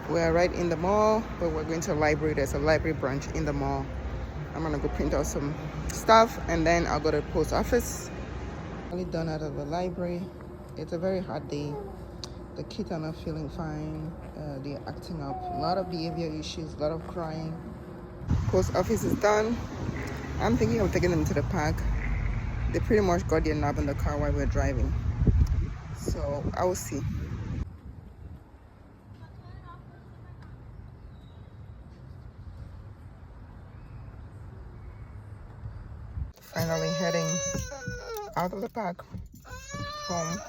We're right in the mall, but we're going to a library. There's a library branch in the mall. I'm gonna go print out some stuff and then I'll go to the post office. Only done out of the library. It's a very hot day. The kids are not feeling fine. They're acting up. A lot of behavior issues, a lot of crying. Post office is done. I'm thinking of taking them to the park. They pretty much got their nap in the car while we're driving. So I will see. Finally heading out of the park home.